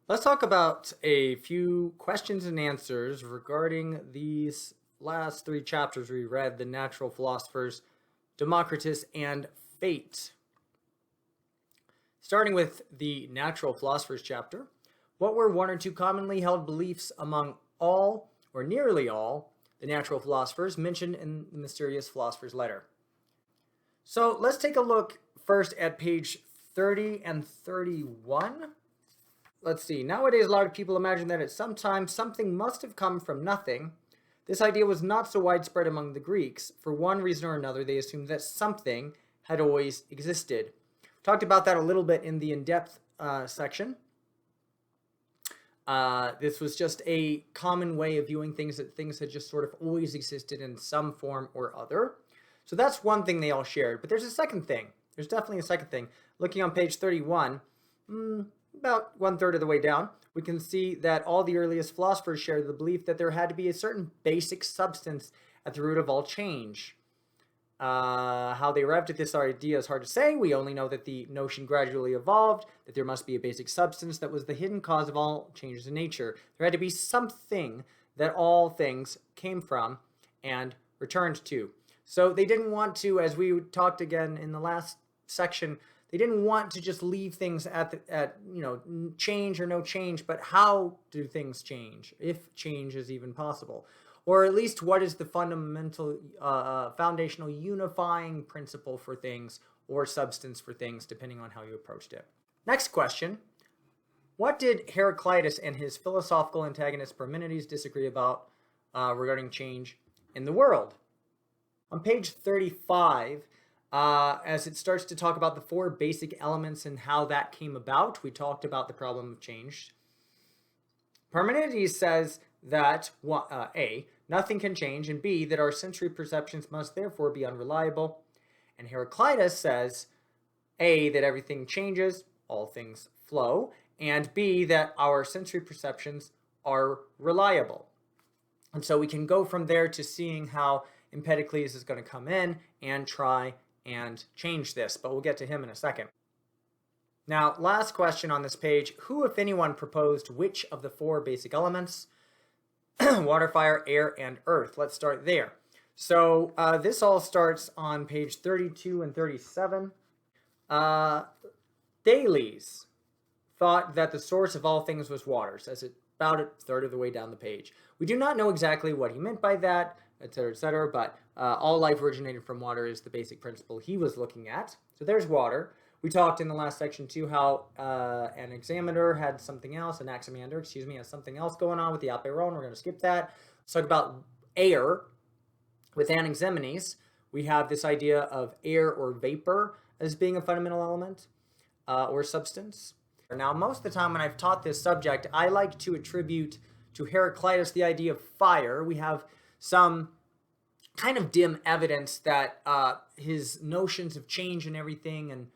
Let's talk about a few questions and answers regarding these last three chapters we read, the Natural Philosophers, Democritus, and Fate. Starting with the Natural Philosophers chapter, what were one or two commonly held beliefs among all, or nearly all, the natural philosophers mentioned in the Mysterious Philosopher's Letter? So let's take a look first at page 30 and 31. Let's see. Nowadays, a lot of people imagine that at some time something must have come from nothing. This idea was not so widespread among the Greeks. For one reason or another, they assumed that something had always existed. Talked about that a little bit in the in-depth section. This was just a common way of viewing things, that things had just sort of always existed in some form or other. So that's one thing they all shared. But there's a second thing. There's definitely a second thing. Looking on page 31, about 1/3 of the way down, we can see that all the earliest philosophers shared the belief that there had to be a certain basic substance at the root of all change. How they arrived at this idea is hard to say. We only know that the notion gradually evolved, that there must be a basic substance that was the hidden cause of all changes in nature. There had to be something that all things came from and returned to. So they didn't want to, as we talked again in the last section, they didn't want to just leave things at change or no change, but how do things change, if change is even possible? Or at least what is the fundamental, foundational unifying principle for things or substance for things, depending on how you approached it. Next question. What did Heraclitus and his philosophical antagonist Parmenides disagree about regarding change in the world? On page 35, as it starts to talk about the four basic elements and how that came about, we talked about the problem of change. Parmenides says that A, nothing can change, and B, that our sensory perceptions must therefore be unreliable. And Heraclitus says A, that everything changes, all things flow, and B, that our sensory perceptions are reliable. And so we can go from there to seeing how Empedocles is going to come in and try and change this, but we'll get to him in a second. Now, last question on this page. Who, if anyone, proposed which of the four basic elements? Water, fire, air, and earth. Let's start there. So this all starts on page 32 and 37. Thales thought that the source of all things was water, says it about a third of the way down the page. We do not know exactly what he meant by that, etc., but all life originated from water is the basic principle he was looking at. So there's water. We talked in the last section too how an Anaximander had something else, has something else going on with the Apeiron. We're going to skip that. Let's talk about air. With Anaximenes, we have this idea of air or vapor as being a fundamental element or substance. Now, most of the time when I've taught this subject, I like to attribute to Heraclitus the idea of fire. We have some kind of dim evidence that his notions of change and everything, and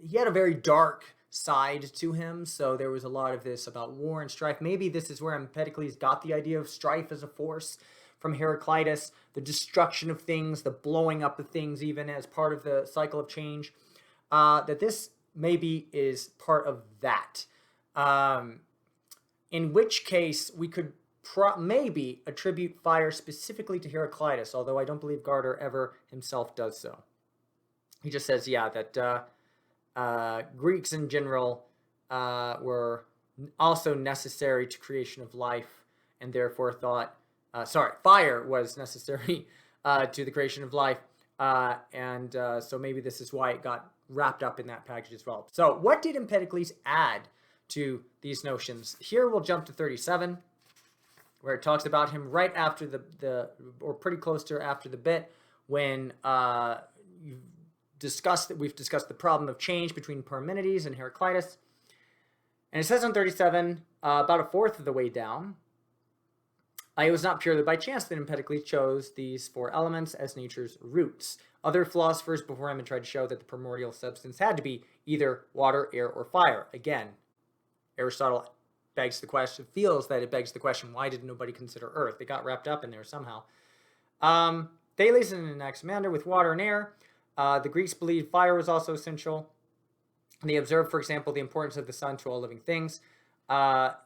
he had a very dark side to him, so there was a lot of this about war and strife. Maybe this is where Empedocles got the idea of strife as a force from Heraclitus, the destruction of things, the blowing up of things even as part of the cycle of change, that this maybe is part of that. In which case, we could maybe attribute fire specifically to Heraclitus, although I don't believe Gaarder ever himself does so. He just says, yeah, that Greeks in general were also necessary to creation of life, and therefore thought, fire was necessary to the creation of life, and so maybe this is why it got wrapped up in that package as well. So what did Empedocles add to these notions? Here we'll jump to 37, where it talks about him right after or pretty close to after the bit, when we've discussed the problem of change between Parmenides and Heraclitus. And it says on 37, about a fourth of the way down, it was not purely by chance that Empedocles chose these four elements as nature's roots. Other philosophers before him had tried to show that the primordial substance had to be either water, air, or fire. Again, Aristotle feels that it begs the question, why did nobody consider earth? It got wrapped up in there somehow. Thales and Anaximander with water and air. The Greeks believed fire was also essential. And they observed, for example, the importance of the sun to all living things.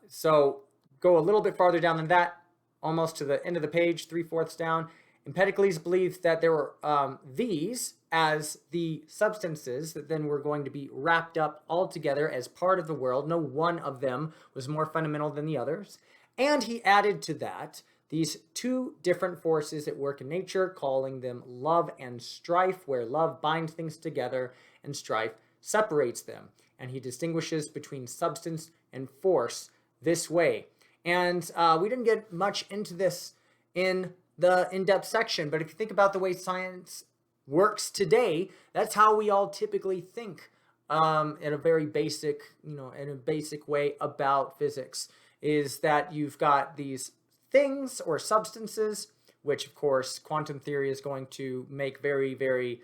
So go a little bit farther down than that, almost to the end of the page, 3/4 down. Empedocles believed that there were these as the substances that then were going to be wrapped up all together as part of the world. No one of them was more fundamental than the others. And he added to that these two different forces at work in nature, calling them love and strife, where love binds things together and strife separates them. And he distinguishes between substance and force this way. And we didn't get much into this in the in-depth section, but if you think about the way science works today, that's how we all typically think in a very basic, in a basic way about physics, is that you've got these things or substances, which of course quantum theory is going to make very, very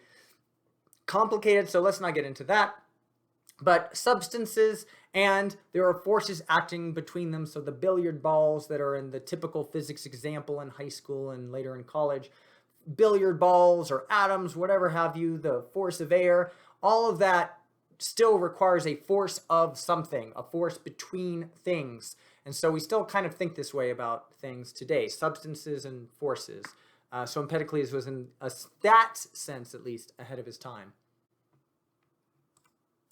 complicated, so let's not get into that. But substances, and there are forces acting between them. So the billiard balls that are in the typical physics example in high school and later in college, billiard balls or atoms, whatever have you, the force of air, all of that still requires a force of something, a force between things. And so we still kind of think this way about things today, substances and forces. So Empedocles was in that sense, at least, ahead of his time.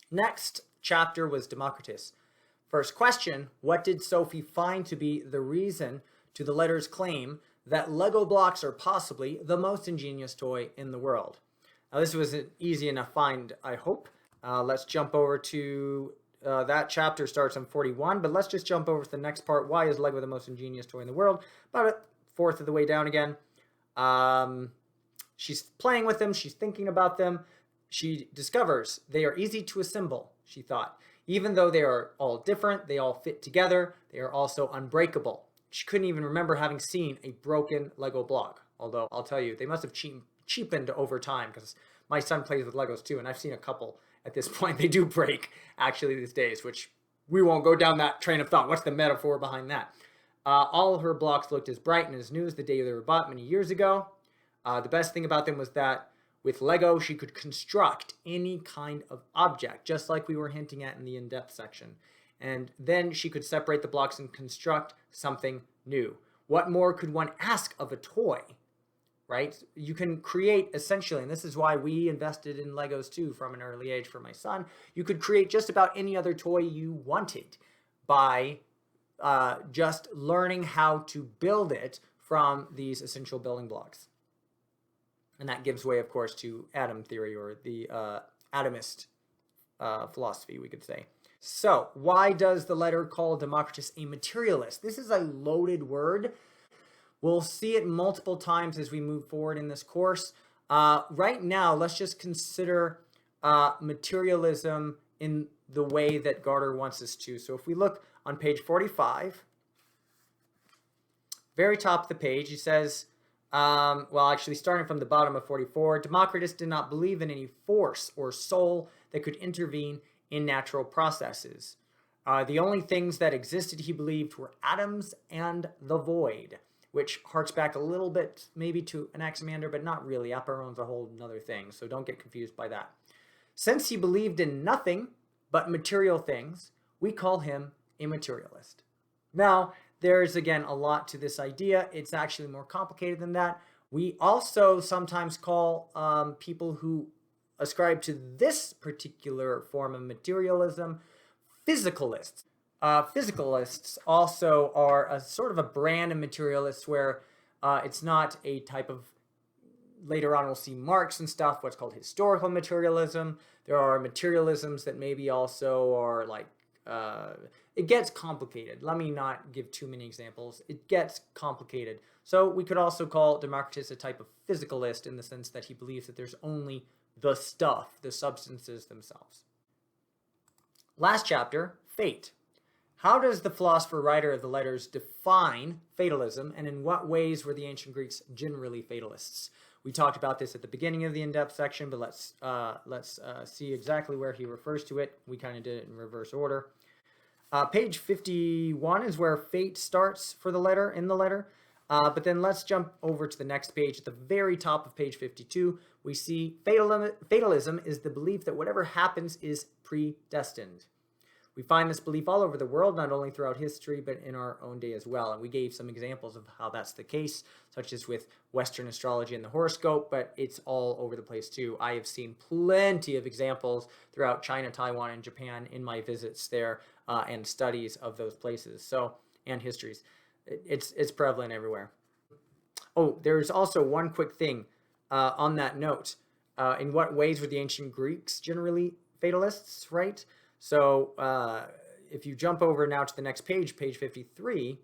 Next chapter was Democritus. First question, what did Sophie find to be the reason to the letter's claim that Lego blocks are possibly the most ingenious toy in the world? Now this was an easy enough find, I hope. Let's jump over to, that chapter starts on 41, but let's just jump over to the next part. Why is Lego the most ingenious toy in the world? About a fourth of the way down again. She's playing with them, she's thinking about them. She discovers they are easy to assemble, she thought. Even though they are all different, they all fit together, they are also unbreakable. She couldn't even remember having seen a broken Lego block. Although, I'll tell you, they must have cheapened over time, because my son plays with Legos too, and I've seen a couple at this point. They do break, actually, these days, which we won't go down that train of thought. What's the metaphor behind that? All of her blocks looked as bright and as new as the day they were bought many years ago. The best thing about them was that with Lego, she could construct any kind of object, just like we were hinting at in the in-depth section. And then she could separate the blocks and construct something new. What more could one ask of a toy, right? You can create essentially, and this is why we invested in Legos too from an early age for my son, you could create just about any other toy you wanted by just learning how to build it from these essential building blocks. And that gives way, of course, to atom theory, or the atomist philosophy, we could say. So, why does the letter call Democritus a materialist? This is a loaded word. We'll see it multiple times as we move forward in this course. Right now, let's just consider materialism in the way that Gaarder wants us to. So if we look on page 45, very top of the page, he says, well, actually starting from the bottom of 44, Democritus did not believe in any force or soul that could intervene in natural processes. The only things that existed, he believed, were atoms and the void, which harks back a little bit maybe to Anaximander, but not really. Aperon's a whole other thing, so don't get confused by that. Since he believed in nothing but material things, we call him a materialist. Now, there's, again, a lot to this idea. It's actually more complicated than that. We also sometimes call people who ascribe to this particular form of materialism physicalists. Physicalists also are a sort of a brand of materialists where it's not a type of, later on we'll see Marx and stuff, what's called historical materialism. There are materialisms that maybe also are like, it gets complicated. Let me not give too many examples. It gets complicated. So we could also call Democritus a type of physicalist in the sense that he believes that there's only the stuff, the substances themselves. Last chapter, fate. How does the philosopher writer of the letters define fatalism, and in what ways were the ancient Greeks generally fatalists? We talked about this at the beginning of the in-depth section, but let's see exactly where he refers to it. We kind of did it in reverse order. Page 51 is where fate starts for the letter, in the letter. But then let's jump over to the next page. At the very top of page 52, we see fatalism is the belief that whatever happens is predestined. We find this belief all over the world, not only throughout history, but in our own day as well. And we gave some examples of how that's the case, such as with Western astrology and the horoscope, but it's all over the place too. I have seen plenty of examples throughout China, Taiwan, and Japan in my visits there and studies of those places, and histories. It's prevalent everywhere. Oh, there's also one quick thing on that note. In what ways were the ancient Greeks generally fatalists, right? So if you jump over now to the next page, page 53,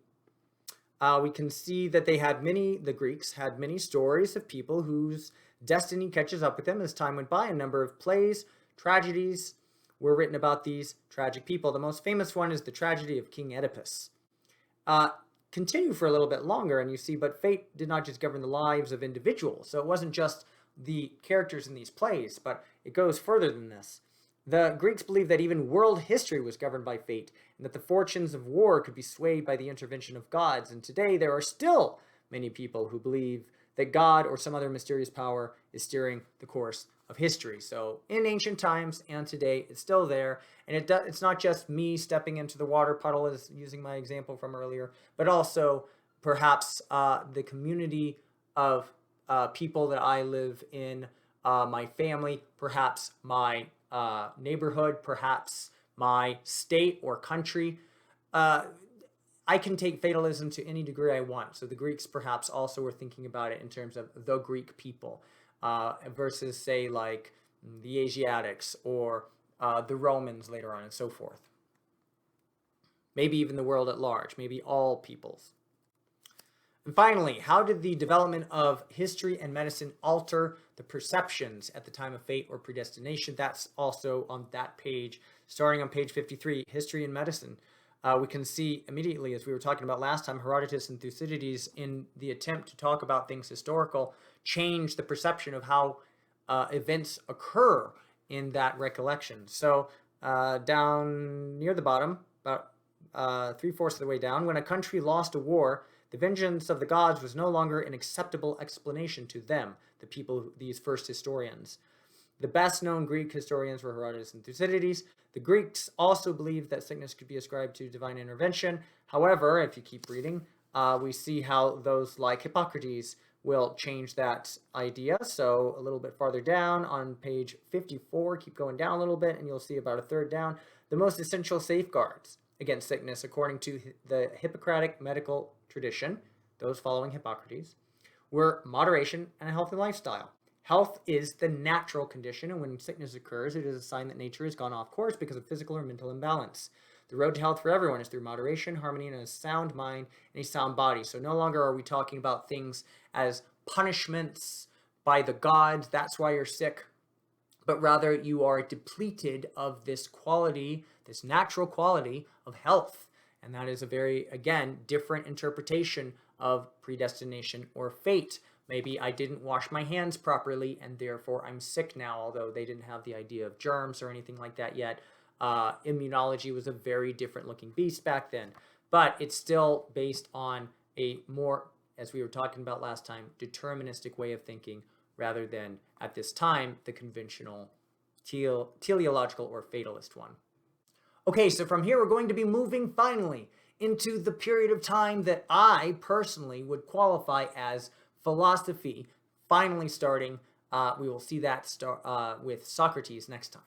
we can see that the Greeks had many stories of people whose destiny catches up with them as time went by. A number of plays, tragedies were written about these tragic people. The most famous one is the tragedy of King Oedipus. Continue for a little bit longer and you see, but fate did not just govern the lives of individuals. So it wasn't just the characters in these plays, but it goes further than this. The Greeks believed that even world history was governed by fate, and that the fortunes of war could be swayed by the intervention of gods. And today there are still many people who believe that God or some other mysterious power is steering the course of history. So in ancient times and today, it's still there. And it's not just me stepping into the water puddle, as using my example from earlier, but also perhaps the community of people that I live in, my family, perhaps my neighborhood, perhaps my state or country. I can take fatalism to any degree I want. So the Greeks perhaps also were thinking about it in terms of the Greek people versus, say, like the Asiatics or the Romans later on and so forth. Maybe even the world at large, maybe all peoples. And finally, how did the development of history and medicine alter the perceptions at the time of fate or predestination? That's also on that page, starting on page 53, history and medicine. We can see immediately, as we were talking about last time, Herodotus and Thucydides, in the attempt to talk about things historical, change the perception of how events occur in that recollection. So down near the bottom, about 3/4 of the way down, when a country lost a war, the vengeance of the gods was no longer an acceptable explanation to them, the people, these first historians. The best known Greek historians were Herodotus and Thucydides. The Greeks also believed that sickness could be ascribed to divine intervention. However, if you keep reading, we see how those like Hippocrates will change that idea. So a little bit farther down on page 54, keep going down a little bit, and you'll see about a third down, the most essential safeguards against sickness, according to the Hippocratic medical tradition, those following Hippocrates, were moderation and a healthy lifestyle. Health is the natural condition, and when sickness occurs, it is a sign that nature has gone off course because of physical or mental imbalance. The road to health for everyone is through moderation, harmony, and a sound mind and a sound body. So no longer are we talking about things as punishments by the gods, that's why you're sick, but rather you are depleted of this quality, this natural quality of health. And that is a very, again, different interpretation of predestination or fate. Maybe I didn't wash my hands properly and therefore I'm sick now, although they didn't have the idea of germs or anything like that yet. Immunology was a very different looking beast back then, but it's still based on a more, as we were talking about last time, deterministic way of thinking rather than, at this time, the conventional teleological or fatalist one. Okay, so from here we're going to be moving finally into the period of time that I personally would qualify as philosophy, finally starting. We will see that with Socrates next time.